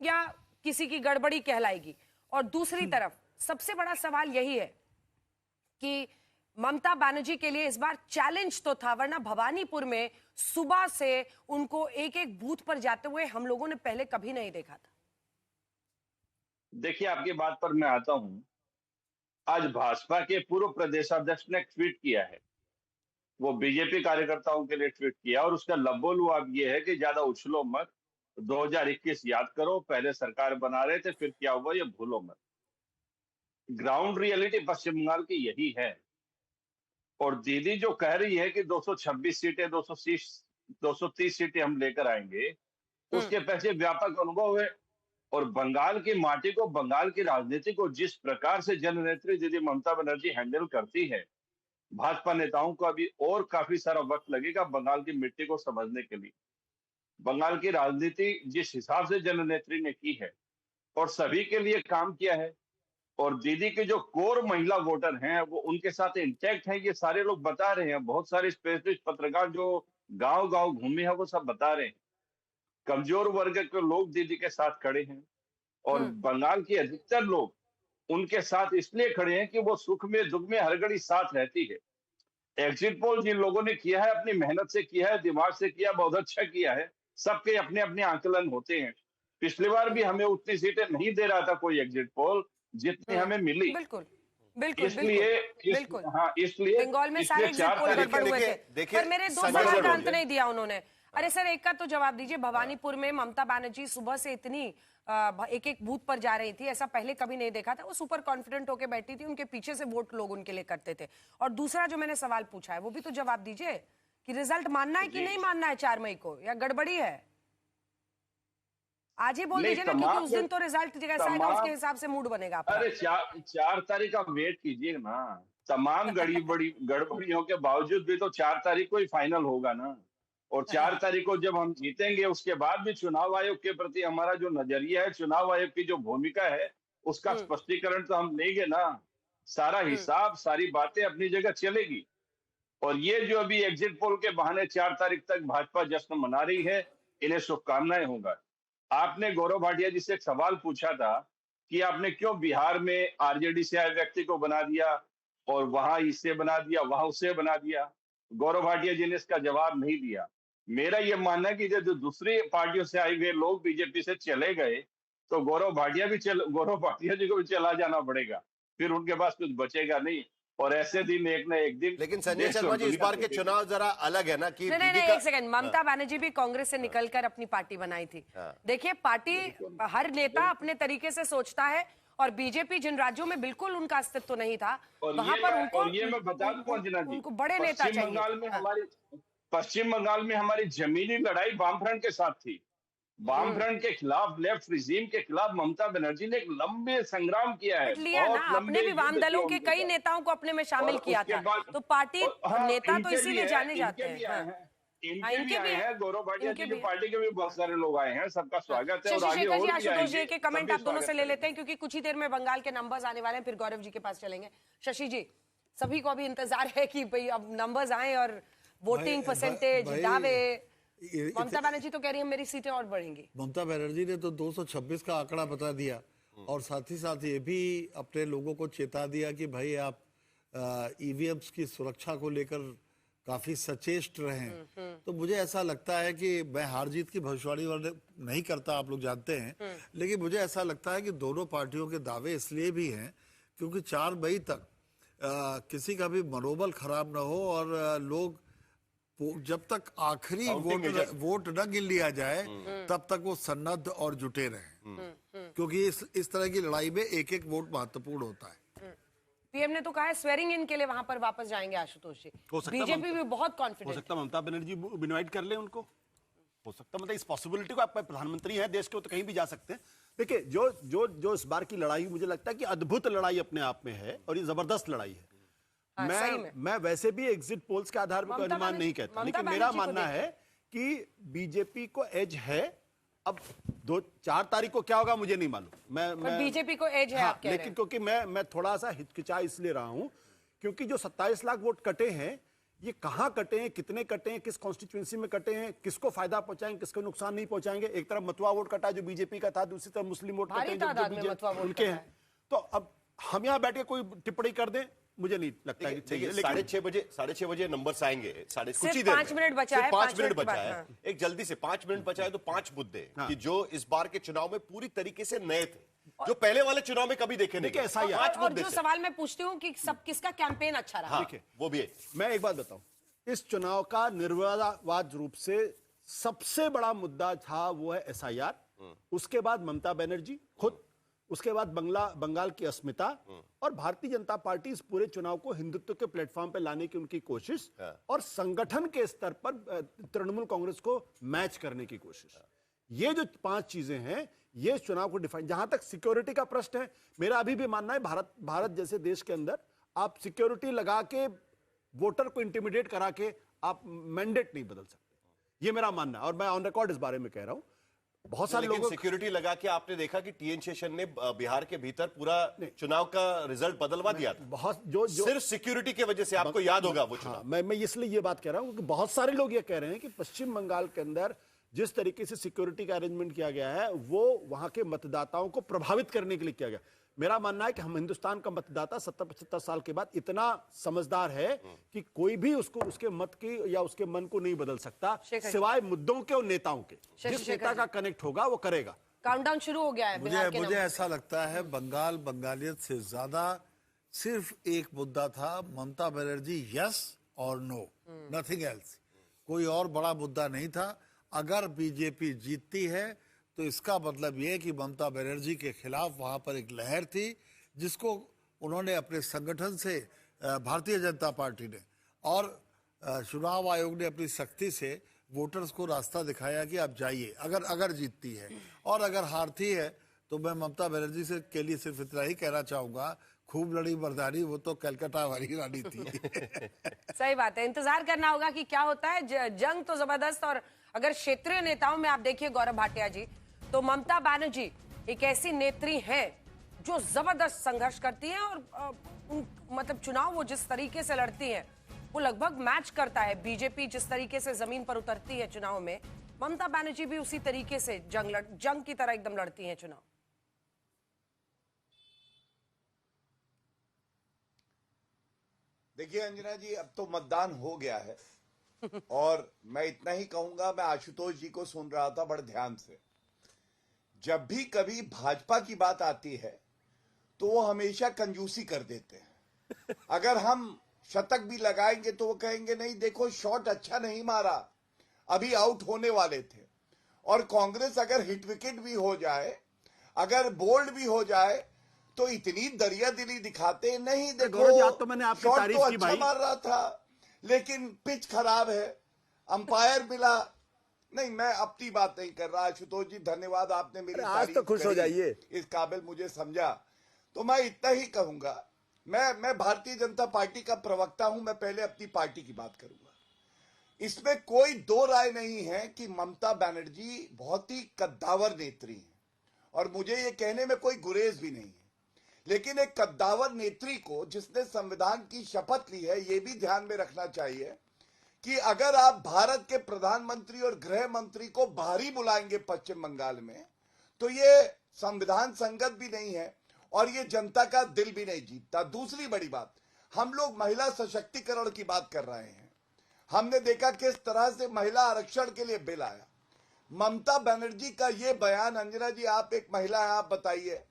या किसी की गड़बड़ी कहलाएगी? और दूसरी तरफ सबसे बड़ा सवाल यही है कि ममता बनर्जी के लिए इस बार चैलेंज तो था, वरना भवानीपुर में सुबह से उनको एक एक बूथ पर जाते हुए हम लोगों ने पहले कभी नहीं देखा था। देखिए, आपकी बात पर मैं आता हूं। आज भाजपा के पूर्व प्रदेशाध्यक्ष ने ट्वीट किया है, वो बीजेपी कार्यकर्ताओं के लिए ट्वीट किया और उसका लबोलुआब ये है कि ज्यादा उछलो मत, 2021 याद करो, पहले सरकार बना रहे थे फिर क्या हुआ ये भूलो मत। ग्राउंड रियलिटी पश्चिम बंगाल की यही है। और दीदी जो कह रही है कि 226 सीटें 230 सीटें हम लेकर आएंगे, उसके पीछे व्यापक अनुभव है। और बंगाल की माटी को, बंगाल की राजनीति को जिस प्रकार से जननेत्री दीदी ममता बनर्जी हैंडल करती है, भाजपा नेताओं को अभी और काफी सारा वक्त लगेगा बंगाल की मिट्टी को समझने के लिए। बंगाल की राजनीति जिस हिसाब से जननेत्री ने की है और सभी के लिए काम किया है, और दीदी के जो कोर महिला वोटर हैं वो उनके साथ इंटैक्ट हैं, ये सारे लोग बता रहे हैं। बहुत सारे स्पेशलिस्ट पत्रकार जो गांव-गांव घूमे हैं वो सब बता रहे हैं। कमजोर वर्ग के लोग दीदी के साथ खड़े हैं और बंगाल के अधिकतर लोग उनके साथ इसलिए खड़े हैं कि वो सुख में दुख में हर घड़ी साथ रहती है। एग्जिट पोल जिन लोगों ने किया है, अपनी मेहनत से किया है, दिमाग से किया, बहुत अच्छा किया है। सबके अपने अपने आकलन होते हैं। पिछली बार भी हमें उतनी सीटें नहीं दे रहा था कोई एग्जिट पोल जितनी हमें मिली। बिल्कुल बिल्कुल इसलिए बिल्कुल इसलिए बंगाल में सारे एग्जिट पोल गड़बड़ हुए थे, पर मेरे 2 सवाल का अंत नहीं दिया उन्होंने। अरे सर, एक का तो जवाब दीजिए, भवानीपुर में ममता बनर्जी सुबह से इतनी एक एक बूथ पर जा रही थी, ऐसा पहले कभी नहीं देखा था। वो सुपर कॉन्फिडेंट होकर बैठी थी, उनके पीछे से वोट लोग उनके लिए करते थे। और दूसरा जो मैंने सवाल पूछा है वो भी तो जवाब दीजिए कि रिजल्ट मानना है कि नहीं मानना है 4 मई को, या गड़बड़ी है? आज ही बोल दीजिए ना, क्योंकि उस दिन तो रिजल्ट जैसा आएगा उसके हिसाब से मूड बनेगा आपका। अरे 4 तारीख का वेट कीजिए ना। तमाम गड़बड़ियों के बावजूद भी तो 4 तारीख को ही फाइनल होगा ना। और 4 तारीख को जब हम जीतेंगे उसके बाद भी चुनाव आयोग के प्रति हमारा जो नजरिया है, चुनाव आयोग की जो भूमिका है, उसका स्पष्टीकरण तो हम लेंगे ना। सारा हिसाब, सारी बातें अपनी जगह चलेगी। और ये जो अभी एग्जिट पोल के बहाने 4 तारीख तक भाजपा जश्न मना रही है, इन्हें शुभकामनाएं होगा। आपने गौरव भाटिया जी से एक सवाल पूछा था कि आपने क्यों बिहार में आरजेडी से आए व्यक्ति को बना दिया और वहां इससे बना दिया, वहां उससे बना दिया। गौरव भाटिया जी ने इसका जवाब नहीं दिया। मेरा यह मानना है कि जो दूसरी पार्टियों से आए हुए लोग बीजेपी से चले गए तो गौरव भाटिया जी को भी चला जाना पड़ेगा, फिर उनके पास कुछ बचेगा नहीं। और ऐसे दिन एक न एक दिन। लेकिन संजय शर्मा जी, इस बार के चुनाव जरा अलग है ना कि नहीं, एक सेकंड, ममता बनर्जी भी कांग्रेस से निकलकर अपनी पार्टी बनाई थी। देखिए, पार्टी, हर नेता अपने तरीके से सोचता है, और बीजेपी जिन राज्यों में बिल्कुल उनका अस्तित्व नहीं था वहां पर उनको, ये मैं बता दूं अंजना जी, उनको बड़े नेता चाहिए। पश्चिम बंगाल में हमारी जमीनी लड़ाई वामफ्रंट के साथ थी। वामफ्रंट के खिलाफ, लेफ्ट रिजीम के खिलाफ ममता बनर्जी ने एक लंबे संग्राम किया है। लिया ना, अपने भी वाम दलों के कई नेताओं को अपने में शामिल किया था। तो पार्टी नेता तो इसीलिए जाने जाते हैं। इनके भी हैं, गौरव भाटिया जी की पार्टी के भी बहुत सारे लोग आए हैं, सबका स्वागत है। शशिशेखर जी, आशुतोष जी के कमेंट आप दोनों से ले लेते हैं, क्योंकि कुछ ही देर में बंगाल के नंबर्स आने वाले हैं, फिर गौरव जी के पास चलेंगे। शशि जी, सभी को अभी इंतजार है कि भाई अब नंबर्स आए और वोटिंग परसेंटेज, दावे। ममता बनर्जी तो कह रही है मेरी सीटें और बढ़ेंगी। ममता बनर्जी ने तो 226 का आंकड़ा बता दिया और साथ ही साथ ये भी अपने लोगों को चेता दिया कि भाई आप ईवीएम्स की सुरक्षा को लेकर काफी सचेत रहें। तो मुझे ऐसा लगता है कि मैं हार जीत की भविष्यवाणी नहीं करता, आप लोग जानते हैं, लेकिन मुझे ऐसा लगता है कि दोनों पार्टियों के दावे इसलिए भी हैं क्योंकि 4 मई तक किसी का भी मनोबल खराब ना हो और लोग जब तक आखिरी वोट न गिन लिया जाए तब तक वो सन्नद्ध और जुटे रहें, क्योंकि इस तरह की लड़ाई में एक एक वोट महत्वपूर्ण होता है। पीएम ने तो कहा है स्वेरिंग इन के लिए वहां पर वापस जाएंगे आशुतोष जी। बीजेपी भी बहुत कॉन्फिडेंट। हो सकता है ममता बनर्जी इनवाइट कर ले उनको, हो सकता, मतलब इस पॉसिबिलिटी को, आप प्रधानमंत्री हैं देश के, तो कहीं भी जा सकते हैं। देखिए जो जो जो इस बार की लड़ाई मुझे लगता है कि अद्भुत लड़ाई अपने आप में है और ये जबरदस्त लड़ाई है। हाँ, सही में। मैं वैसे भी एग्जिट पोल्स के आधार पर कोई अनुमान नहीं कहता, लेकिन मेरा मानना है कि बीजेपी को एज है। अब 4 तारीख को क्या होगा मुझे नहीं मालूम। मैं बीजेपी को एज है, हाँ, आप कह रहे लेकिन हैं। क्योंकि मैं थोड़ा सा हिचकिचा इसलिए रहा हूं क्योंकि जो 27 लाख वोट कटे हैं, ये कहां कटे हैं, कितने कटे हैं, किस कॉन्स्टिट्यूएंसी में कटे हैं, किसको फायदा पहुंचाएंगे, किसको नुकसान नहीं पहुंचाएंगे। एक तरफ मतवा वोट कटा जो बीजेपी का था, दूसरी तरफ मुस्लिम वोट कटे जो उनके हैं। तो अब हम यहां बैठ के कोई टिप्पणी कर दें, मुझे नहीं लगता है कि चाहिए। 6:30 बजे नंबर्स आएंगे। कुछ ही देर 5 मिनट बचा है, 5 मिनट बचा है। एक जल्दी से 5 मिनट बचा है तो 5 मुद्दे कि जो इस बार के चुनाव में पूरी तरीके से नए थे, जो पहले वाले चुनाव में कभी देखे नहीं गए। और जो सवाल मैं पूछती हूँ कि सब किसका कैंपेन अच्छा रहा। ठीक है, वो भी है। मैं एक बात बताऊं, इस चुनाव का निर्विवाद रूप से सबसे बड़ा मुद्दा था वो है SIR, उसके बाद ममता बनर्जी खुद, उसके बाद बंगाल की अस्मिता, और भारतीय जनता पार्टी इस पूरे चुनाव को हिंदुत्व के प्लेटफॉर्म पर लाने की उनकी कोशिश, और संगठन के स्तर पर तृणमूल कांग्रेस को मैच करने की कोशिश। ये जो 5 चीजें हैं, ये चुनाव को डिफाइन। जहां तक सिक्योरिटी का प्रश्न है, मेरा अभी भी मानना है भारत जैसे देश के अंदर आप सिक्योरिटी लगा के वोटर को इंटिमिडेट करा के आप मैंडेट नहीं बदल सकते। ये मेरा मानना है और मैं ऑन रिकॉर्ड इस बारे में कह रहा हूं। बहुत सारे लोगों सिक्योरिटी लगा के आपने देखा कि TN शेषन ने बिहार के भीतर पूरा चुनाव का रिजल्ट बदलवा दिया था। बहुत जो सिर्फ सिक्योरिटी की वजह से, आपको याद होगा वो चुनाव। मैं इसलिए ये बात कह रहा हूं कि बहुत सारे लोग ये कह रहे हैं कि पश्चिम बंगाल के अंदर जिस तरीके से सिक्योरिटी का अरेंजमेंट किया गया है वो वहां के मतदाताओं को प्रभावित करने के लिए किया गया। मेरा मानना है कि हम हिंदुस्तान का मतदाता 70-75 साल के बाद इतना समझदार है कि कोई भी उसके मत की या उसके मन को नहीं बदल सकता, सिवाय मुद्दों के और नेताओं के। जिस नेता का कनेक्ट होगा वो करेगा। काउंटडाउन शुरू हो गया है। मुझे ऐसा लगता है बंगालियत से ज्यादा सिर्फ एक मुद्दा था, ममता बनर्जी यस और नो, नथिंग एल्स। कोई और बड़ा मुद्दा नहीं था। अगर बीजेपी जीतती है तो इसका मतलब यह कि ममता बनर्जी के खिलाफ वहां पर एक लहर थी जिसको उन्होंने अपने संगठन से, भारतीय जनता पार्टी ने और चुनाव आयोग ने अपनी सख्ती से वोटर्स को रास्ता दिखाया कि आप जाइए अगर जीतती है। और अगर हारती है तो मैं ममता बनर्जी से के लिए सिर्फ इतना ही कहना चाहूंगा, खूब लड़ी मर्दानी, वो तो कलकत्ता वाली रानी थी। सही बात है, इंतजार करना होगा कि क्या होता है। जंग तो जबरदस्त। और अगर क्षेत्रीय नेताओं में आप देखिए गौरव भाटिया जी, तो ममता बनर्जी एक ऐसी नेत्री हैं जो जबरदस्त संघर्ष करती हैं और मतलब चुनाव वो जिस तरीके से लड़ती हैं वो लगभग मैच करता है बीजेपी जिस तरीके से जमीन पर उतरती है चुनाव में। ममता बनर्जी भी उसी तरीके से जंग की तरह एकदम लड़ती हैं चुनाव। देखिए अंजना जी, अब तो मतदान हो गया है और मैं इतना ही कहूंगा, मैं आशुतोष जी को सुन रहा था बड़े ध्यान से। जब भी कभी भाजपा की बात आती है तो वो हमेशा कंजूसी कर देते हैं। अगर हम शतक भी लगाएंगे तो वो कहेंगे नहीं देखो शॉट अच्छा नहीं मारा, अभी आउट होने वाले थे। और कांग्रेस अगर हिट विकेट भी हो जाए, अगर बोल्ड भी हो जाए तो इतनी दरिया दिली दिखाते नहीं, देखो तो मैंने आपकी शॉट तारीफ तो की अच्छा भाई। मार रहा था लेकिन पिच खराब है, अंपायर मिला नहीं। मैं अपनी बात नहीं कर रहा। आशुतोष जी धन्यवाद, आपने मेरी आज तो खुश हो जाइए, इस काबिल मुझे समझा। तो मैं इतना ही कहूंगा, मैं भारतीय जनता पार्टी का प्रवक्ता हूं, मैं पहले अपनी पार्टी की बात करूंगा। इसमें कोई दो राय नहीं है कि ममता बनर्जी बहुत ही कद्दावर नेत्री है और मुझे ये कहने में कोई गुरेज भी नहीं है। लेकिन एक कद्दावर नेत्री को जिसने संविधान की शपथ ली है, ये भी ध्यान में रखना चाहिए कि अगर आप भारत के प्रधानमंत्री और गृह मंत्री को बाहरी बुलाएंगे पश्चिम बंगाल में तो ये संविधान संगत भी नहीं है और ये जनता का दिल भी नहीं जीतता। दूसरी बड़ी बात, हम लोग महिला सशक्तिकरण की बात कर रहे हैं। हमने देखा किस तरह से महिला आरक्षण के लिए बिल आया। ममता बनर्जी का ये बयान, अंजना जी आप एक महिला है, आप बताइए,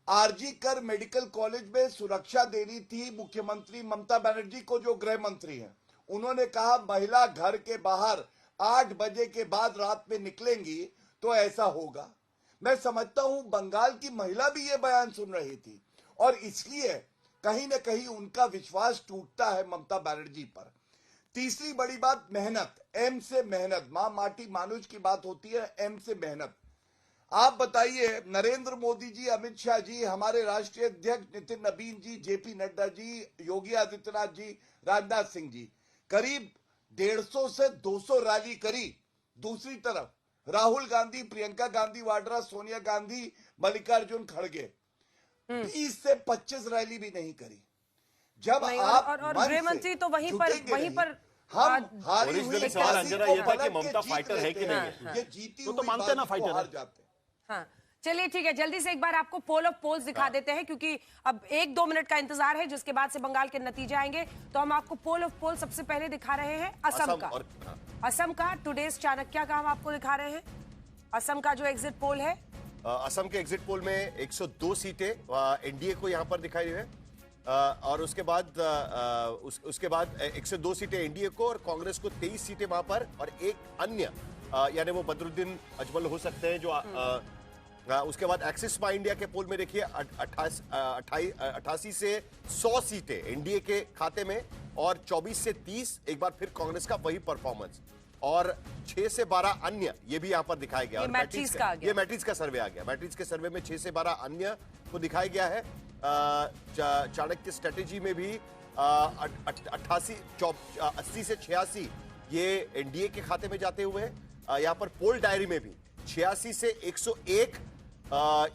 आरजी कर मेडिकल कॉलेज में सुरक्षा देनी थी मुख्यमंत्री ममता बनर्जी को जो गृह मंत्री हैं। उन्होंने कहा महिला घर के बाहर 8 बजे के बाद रात में निकलेंगी तो ऐसा होगा। मैं समझता हूं बंगाल की महिला भी ये बयान सुन रही थी और इसलिए कहीं ना कहीं उनका विश्वास टूटता है ममता बनर्जी पर। तीसरी बड़ी बात, मेहनत, एम से मेहनत, मां माटी मानुष की बात होती है, एम से मेहनत। आप बताइए, नरेंद्र मोदी जी, अमित शाह जी, हमारे राष्ट्रीय अध्यक्ष नितिन नवीन जी, जेपी नड्डा जी, योगी आदित्यनाथ जी, राजनाथ सिंह जी, करीब 150 से 200 रैली करी। दूसरी तरफ राहुल गांधी, प्रियंका गांधी वाड्रा, सोनिया गांधी, मल्लिकार्जुन खड़गे 20 से 25 रैली भी नहीं करी। जब आप और गृह मंत्री तो वहीं पर हम हारी हुई सवाल अंजना ये था कि ममता फाइटर है कि नहीं है, ये जीती तो मानते ना फाइटर हार जाते। हाँ, चलिए ठीक है, जल्दी से एक बार आपको पोल ऑफ पोल्स दिखा देते हैं, क्योंकि अब 1-2 मिनट का इंतजार है, जिसके बाद से बंगाल के नतीजे आएंगे। तो हम आपको पोल ऑफ पोल सबसे पहले दिखा रहे हैं असम का। असम का टुडेज चाणक्य का हम आपको दिखा रहे हैं। असम का जो एग्जिट पोल है, असम के एग्जिट पोल में 102 सीटें एनडीए को यहां पर दिखाई है, और उसके बाद 102 सीटें एनडीए को और कांग्रेस को 23 सीटें वहां पर, और एक अन्य यानी वो बदरुद्दीन अजमल हो सकते हैं जो उसके बाद एक्सिस माई इंडिया के पोल में देखिए 88 से 100 सीटें एनडीए के खाते में, और 24 से 30 एक बार फिर कांग्रेस का वही परफॉर्मेंस, और 6 से 12 अन्य ये भी यहां पर दिखाया गया। ये मैट्रिक्स का सर्वे आ गया। मैट्रिक्स के सर्वे में 6 से 12 अन्य को दिखाया गया है। चाणक्य स्ट्रेटेजी में भी 80 से 86 ये एनडीए के खाते में जाते हुए, यहां पर पोल डायरी में भी 86 से 101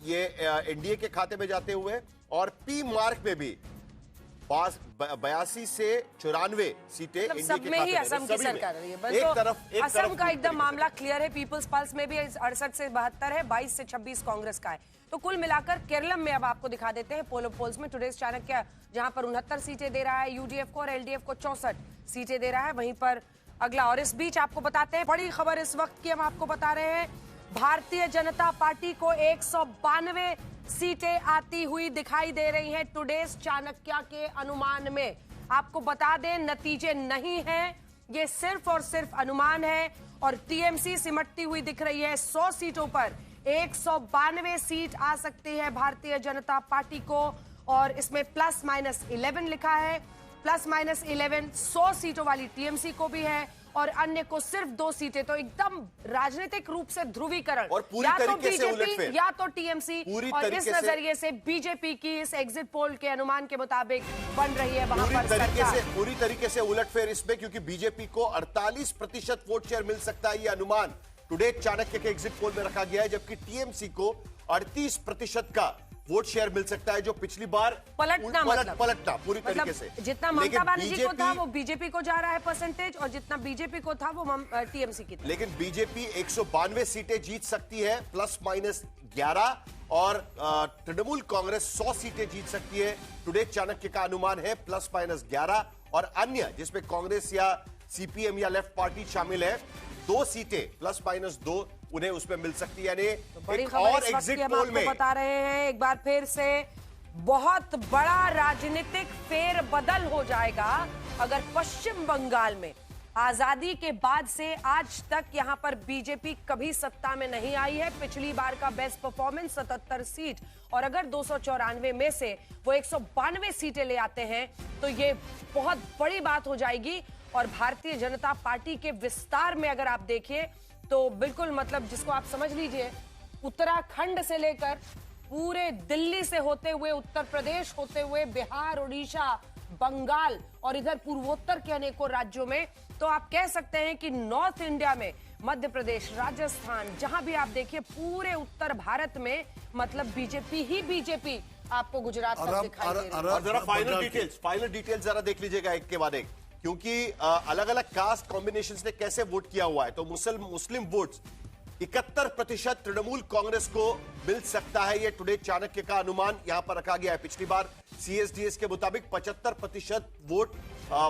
ये एनडीए के खाते में जाते हुए, और पी मार्क में भी 82 से 94 सीटें मतलब सब में ही असम की सरकार रही है। असम का एकदम मामला क्लियर है। पीपल्स पल्स में भी 68 से 72 है, 22 से 26 कांग्रेस का है। तो कुल मिलाकर केरलम में अब आपको दिखा देते हैं पोल ऑफ पोल्स में टुडेज चाणक्य जहां पर 69 सीटें दे रहा है यूडीएफ को, और एलडीएफ को 64 सीटें दे रहा है वहीं पर अगला। और इस बीच आपको बताते हैं बड़ी खबर इस वक्त की, हम आपको बता रहे हैं भारतीय जनता पार्टी को 192 सीटें आती हुई दिखाई दे रही हैं टुडेज चाणक्य के अनुमान में। आपको बता दें नतीजे नहीं हैं, ये सिर्फ और सिर्फ अनुमान है, और टीएमसी सिमटती हुई दिख रही है 100 सीटों पर। 192 सीट आ सकती है भारतीय जनता पार्टी को, और इसमें ±11 लिखा है। ±11 100 सीटों वाली टीएमसी को भी है, और अन्य को सिर्फ 2 सीटें। तो एकदम राजनीतिक रूप से ध्रुवीकरण, और पूरी या तो तरीके से बीजेपी या तो टीएमसी, और इस नजरिए से बीजेपी की इस एग्जिट पोल के अनुमान के मुताबिक बन रही है वहां पर सरकार। पूरी तरीके से उलटफेर इसमें, क्योंकि बीजेपी को 48% वोट शेयर मिल सकता है, ये अनुमान टुडे चाणक्य के एग्जिट पोल में रखा गया है, जबकि टीएमसी को 38% का वोट शेयर मिल सकता है, जो पिछली बार पलटना पूरी तरीके से। जितना ममता बनर्जी को था वो बीजेपी को जा रहा है परसेंटेज, और जितना बीजेपी को था वो टीएमसी की। लेकिन बीजेपी 192 सीटें जीत सकती है ±11, और तृणमूल कांग्रेस 100 सीटें जीत सकती है। टुडे चाणक्य का अनुमान है +-11, और अन्य जिसमें कांग्रेस या सीपीएम या लेफ्ट पार्टी शामिल है 2 सीटें +-2 उन्हें उसमें मिल सकती है। यानी एक और एग्जिट पोल में बता रहे हैं एक बार फिर से बहुत बड़ा राजनीतिक फेरबदल हो जाएगा अगर पश्चिम बंगाल में आजादी के बाद से आज तक यहां पर बीजेपी कभी सत्ता में नहीं आई है। पिछली बार का बेस्ट परफॉर्मेंस 77 सीट, और अगर 294 में से वो 192 सीटें ले आते हैं तो ये बहुत बड़ी बात हो जाएगी। और भारतीय जनता पार्टी के विस्तार में अगर आप देखें तो बिल्कुल मतलब जिसको आप समझ लीजिए उत्तराखंड से लेकर पूरे दिल्ली से होते हुए उत्तर प्रदेश होते हुए बिहार, उड़ीसा, बंगाल और इधर पूर्वोत्तर के अनेकों राज्यों में, तो आप कह सकते हैं कि नॉर्थ इंडिया में मध्य प्रदेश, राजस्थान, जहां भी आप देखिए पूरे उत्तर भारत में मतलब बीजेपी ही बीजेपी आपको गुजरात तक दिखाई दे रही है। और जरा फाइनल डिटेल्स जरा देख लीजिएगा एक के बाद एक, क्योंकि अलग अलग कास्ट कॉम्बिनेशंस ने कैसे वोट किया हुआ है। तो मुस्लिम वोट्स 71% तृणमूल कांग्रेस को मिल सकता है, ये टुडे चाणक्य का अनुमान यहां पर रखा गया है। पिछली बार सीएसडीएस के मुताबिक 75% वोट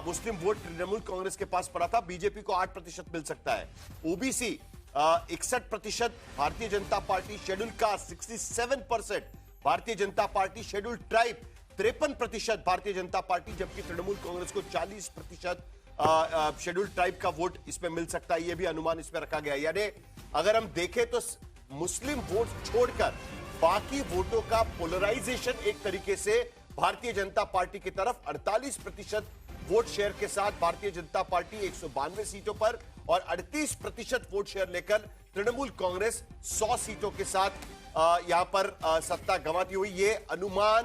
मुस्लिम वोट तृणमूल कांग्रेस के पास पड़ा था, बीजेपी को 8% मिल सकता है। OBC 61%, Bharatiya Janata party, schedule caste 67%, Bharatiya Janata party, schedule tribe 53% Bharatiya Janata party, जबकि तृणमूल कांग्रेस को 40% शेड्यूल ट्राइब का वोट इसमें मिल सकता है, यह भी अनुमान इसमें रखा गया है। यानी अगर हम देखें तो मुस्लिम वोट छोड़कर बाकी वोटों का पोलराइजेशन एक तरीके से भारतीय जनता पार्टी की तरफ 48% वोट शेयर के साथ भारतीय जनता पार्टी 192 सीटों पर और 38% वोट शेयर लेकर तृणमूल कांग्रेस 100 सीटों के साथ यहां पर सत्ता गंवाती हुई। ये अनुमान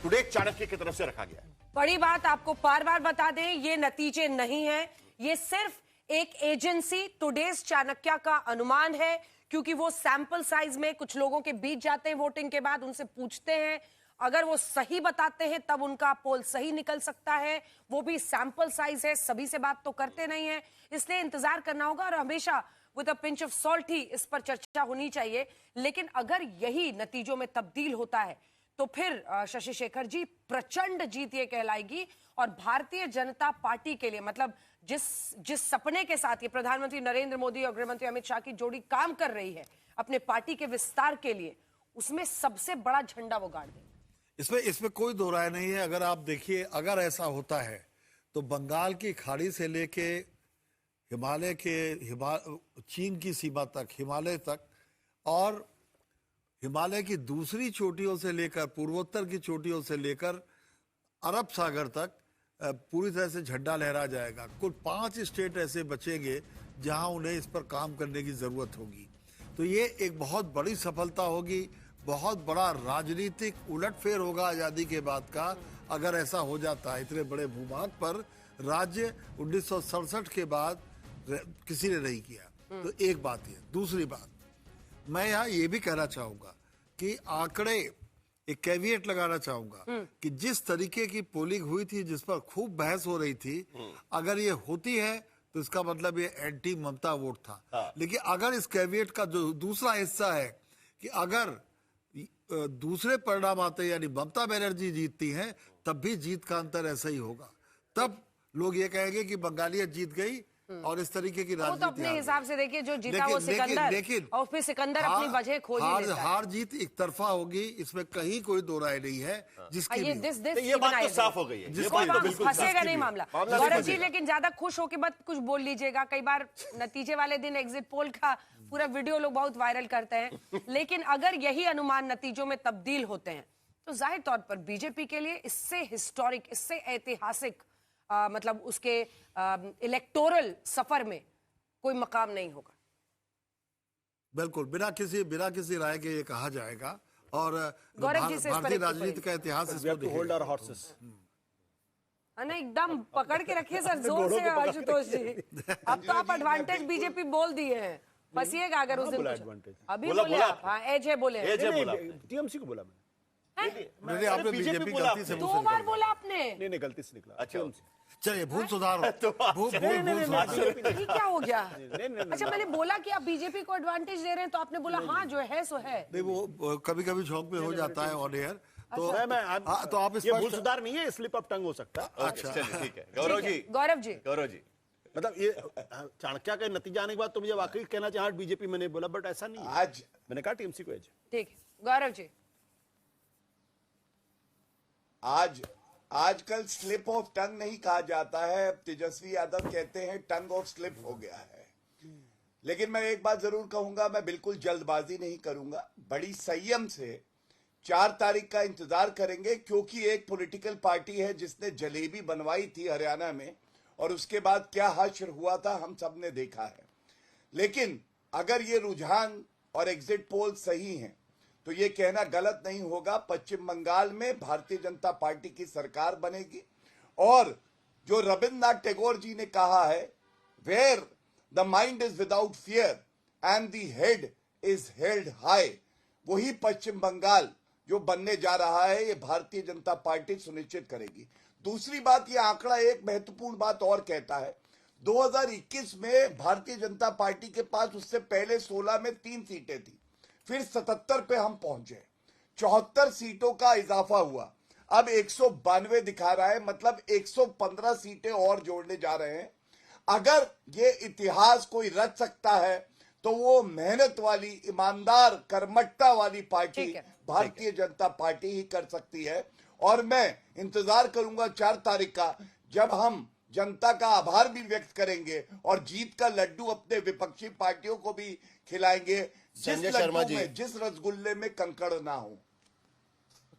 टुडे चाणक्य की तरफ से रखा गया है। बड़ी बात आपको बार बार बता दें, ये नतीजे नहीं है, ये सिर्फ एक एजेंसी टुडेज चाणक्य का अनुमान है, क्योंकि वो सैंपल साइज में कुछ लोगों के बीच जाते हैं वोटिंग के बाद, उनसे पूछते हैं, अगर वो सही बताते हैं तब उनका पोल सही निकल सकता है। वो भी सैंपल साइज है, सभी से बात तो करते नहीं है, इसलिए इंतजार करना होगा और हमेशा with a pinch of salt ही इस पर चर्चा होनी चाहिए। लेकिन अगर यही नतीजों में तब्दील होता है तो फिर शशि शेखर जी प्रचंड जीत ये कहलाएगी और भारतीय जनता पार्टी के लिए, मतलब जिस सपने के साथ ये प्रधानमंत्री नरेंद्र मोदी और गृहमंत्री अमित शाह की जोड़ी काम कर रही है अपने पार्टी के विस्तार के लिए, उसमें सबसे बड़ा झंडा वो गाड़ देंगे। इसमें कोई दो राय नहीं है। अगर आप देखिए, अगर ऐसा होता है तो बंगाल की खाड़ी से लेके चीन की सीमा तक, हिमालय तक, और हिमालय की दूसरी चोटियों से लेकर, पूर्वोत्तर की चोटियों से लेकर अरब सागर तक पूरी तरह से झंडा लहरा जाएगा। कुल 5 स्टेट ऐसे बचेंगे जहां उन्हें इस पर काम करने की जरूरत होगी। तो ये एक बहुत बड़ी सफलता होगी, बहुत बड़ा राजनीतिक उलटफेर होगा आजादी के बाद का, अगर ऐसा हो जाता है। इतने बड़े भूभाग पर राज्य 1967 के बाद किसी ने नहीं किया। तो एक बात ये। दूसरी बात, मैं यहाँ ये भी कहना चाहूंगा कि आंकड़े, एक कैविएट लगाना चाहूंगा कि जिस तरीके की पोलिंग हुई थी, जिस पर खूब बहस हो रही थी, अगर ये होती है तो इसका मतलब ये एंटी ममता वोट था। लेकिन अगर इस कैविएट का जो दूसरा हिस्सा है कि अगर दूसरे परिणाम आते हैं, यानी ममता बनर्जी जीतती हैं, तब भी जीत का अंतर ऐसा ही होगा। तब लोग ये कहेंगे कि बंगालियत जीत गई और इस तरीके की राजनीति। तो अपने हिसाब से देखिए, जो जीता वो सिकंदर, और फिर सिकंदर अपनी वजह खोज ही लेता है। हार जीत एक तरफा होगी, इसमें कहीं कोई दो राय नहीं है। जिसकी ये बात तो साफ हो गई है, फंसेगा नहीं मामला। गौरव जी, लेकिन ज्यादा खुश होकर मत कुछ बोल लीजिएगा। कई बार नतीजे वाले दिन एग्जिट पोल का पूरा वीडियो लोग बहुत वायरल करते हैं, लेकिन अगर यही अनुमान नतीजों में तब्दील होते हैं तो जाहिर तौर पर बीजेपी के लिए इससे हिस्टोरिक, इससे ऐतिहासिक मतलब उसके इलेक्टोरल सफर में कोई मकाम नहीं होगा। बिल्कुल बिना किसी राय के ये कहा जाएगा। और भारतीय राजनीति का इतिहास होल्ड आवर हॉर्सेस। एकदम पकड़ के रखिए सर, जोर से आशुतोष जी। अब तो आप एडवांटेज बीजेपी बोल दिए हैं, फंसिएगा अगर उस दिन अभी बोले आप। हाँ, एज है बोले, टीएमसी को बोला मैंने। आपने बीजेपी गलती से 2 बार बोला आपने। नहीं, गलती से निकला। अच्छा, चलिए भूल सुधार। क्या हो गया? अच्छा, मैंने बोला कि आप बीजेपी को एडवांटेज दे रहे हैं, तो आपने बोला हाँ जो है सो है। नहीं, वो कभी कभी झोंक में हो जाता है ऑन एयर। तो तो आप ये भूल सुधार नहीं है, स्लिप ऑफ टंग हो सकता है। अच्छा, ठीक है। गौरव जी, मतलब ये चाणक्य का नतीजा आने के बाद तो मुझे वाकई कहना चाहिए बीजेपी मैंने बोला, बट ऐसा नहीं। आज मैंने कहा टीएमसी को एज। ठीक है गौरव जी। आजकल स्लिप ऑफ टंग नहीं कहा जाता है, तेजस्वी यादव कहते हैं टंग ऑफ स्लिप हो गया है। लेकिन मैं एक बात जरूर कहूंगा, मैं बिल्कुल जल्दबाजी नहीं करूंगा, बड़ी संयम से 4 तारीख का इंतजार करेंगे, क्योंकि एक पॉलिटिकल पार्टी है जिसने जलेबी बनवाई थी हरियाणा में, और उसके बाद क्या हश्र हुआ था हम सब ने देखा है। लेकिन अगर ये रुझान और एग्जिट पोल सही हैं तो ये कहना गलत नहीं होगा, पश्चिम बंगाल में भारतीय जनता पार्टी की सरकार बनेगी। और जो रविन्द्रनाथ टैगोर जी ने कहा है, where the mind is without fear and the head is held high, वही पश्चिम बंगाल जो बनने जा रहा है, ये भारतीय जनता पार्टी सुनिश्चित करेगी। दूसरी बात, ये आंकड़ा एक महत्वपूर्ण बात और कहता है, 2021 में भारतीय जनता पार्टी के पास उससे पहले 16 में 3 सीटें थी, फिर 77 पे हम पहुंचे, 74 सीटों का इजाफा हुआ, अब 192 दिखा रहा है, मतलब 115 सीटें और जोड़ने जा रहे हैं। अगर ये इतिहास कोई रच सकता है तो वो मेहनत वाली, ईमानदार, कर्मठता वाली पार्टी भारतीय जनता पार्टी ही कर सकती है। और मैं इंतजार करूंगा 4 तारीख का, जब हम जनता का आभार भी व्यक्त करेंगे और जीत का लड्डू अपने विपक्षी पार्टियों को भी खिलाएंगे, जिस रसगुल्ले में कंकड़ ना हो।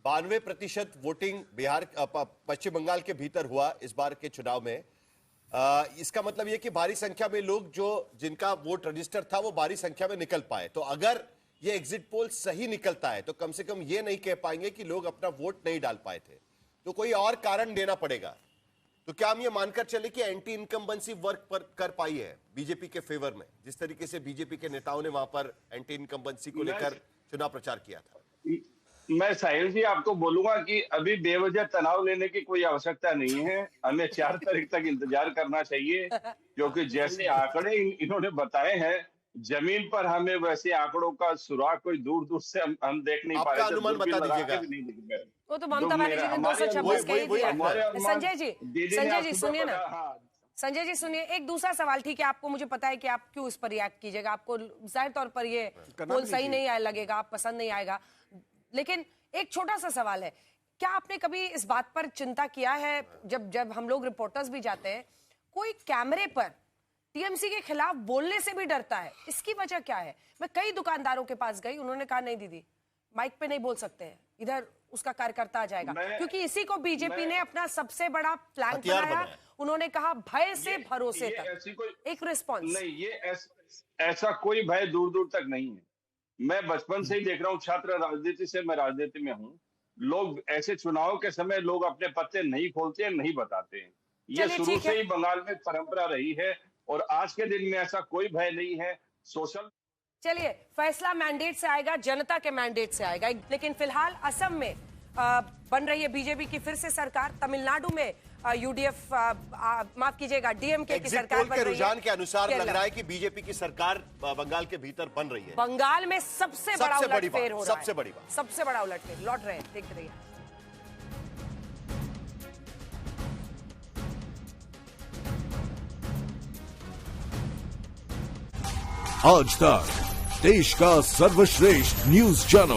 92% वोटिंग बिहार, पश्चिम बंगाल के भीतर हुआ इस बार के चुनाव में। इसका मतलब ये कि भारी संख्या में लोग जो जिनका वोट रजिस्टर था वो भारी संख्या में निकल पाए। तो अगर ये एग्जिट पोल सही निकलता है तो कम से कम ये नहीं कह पाएंगे कि लोग अपना वोट नहीं डाल पाए थे, तो कोई और कारण देना पड़ेगा। तो क्या हम ये मानकर चले कि एंटी इनकम्बेंसी वर्क कर पाई है बीजेपी के फेवर में, जिस तरीके से बीजेपी के नेताओं ने वहां पर एंटी इनकम्बेंसी को लेकर चुनाव प्रचार किया था? मैं साहिल जी आपको बोलूंगा कि अभी बेवजह तनाव लेने की कोई आवश्यकता नहीं है। हमें 4 तारीख तक इंतजार करना चाहिए, क्योंकि जैसे आंकड़े इन्होंने बताए हैं जमीन पर हमें वैसे आंकड़ों का सुराग कोई दूर दूर से हम देख नहीं पा रहे। अनुमान बता दीजिएगा। वो तो ममता बनर्जी ने 226 कह दिया। संजय जी सुनिए ना, संजय जी सुनिए, एक दूसरा सवाल। ठीक है, आपको मुझे पता है कि आप क्यों इस पर रिएक्ट कीजिएगा, आपको जाहिर तौर पर ये पोल सही नहीं लगेगा, आप पसंद नहीं आएगा, लेकिन एक छोटा सा सवाल है, क्या आपने कभी इस बात पर चिंता किया है, जब हम लोग रिपोर्टर्स भी जाते हैं, कोई कैमरे पर टीएमसी के खिलाफ बोलने से भी डरता है? इसकी वजह क्या है? मैं कई दुकानदारों के पास गई, उन्होंने कहा नहीं दीदी माइक पे नहीं बोल सकते हैं, इधर उसका कार्यकर्ता आ जाएगा, क्योंकि इसी को बीजेपी ने अपना सबसे बड़ा प्लान बनाया। उन्होंने कहा भय से भरोसे तक एक रिस्पॉन्स नहीं, ये ऐसा कोई भय दूर दूर तक नहीं है। मैं बचपन से ही देख रहा हूँ, छात्र राजनीति से मैं राजनीति में हूँ, लोग ऐसे चुनाव के समय लोग अपने पत्ते नहीं खोलते हैं, नहीं बताते हैं। ये शुरू से ही बंगाल में परंपरा रही है और आज के दिन में ऐसा कोई भय नहीं है। सोशल चलिए, फैसला मैंडेट से आएगा, जनता के मैंडेट से आएगा। लेकिन फिलहाल असम में बन रही है बीजेपी की फिर से सरकार, तमिलनाडु में यूडीएफ माफ कीजिएगा डीएमके की सरकार बन रही है। रुझान के अनुसार लग रहा है कि बीजेपी की सरकार बंगाल के भीतर बन रही है। बंगाल में सबसे बड़ा उलटफेर हो रहा है, सबसे बड़ी बात, सबसे बड़ा उलटफेर लौट रहे हैं, देखते रहिए। आज तक देश का सर्वश्रेष्ठ न्यूज चैनल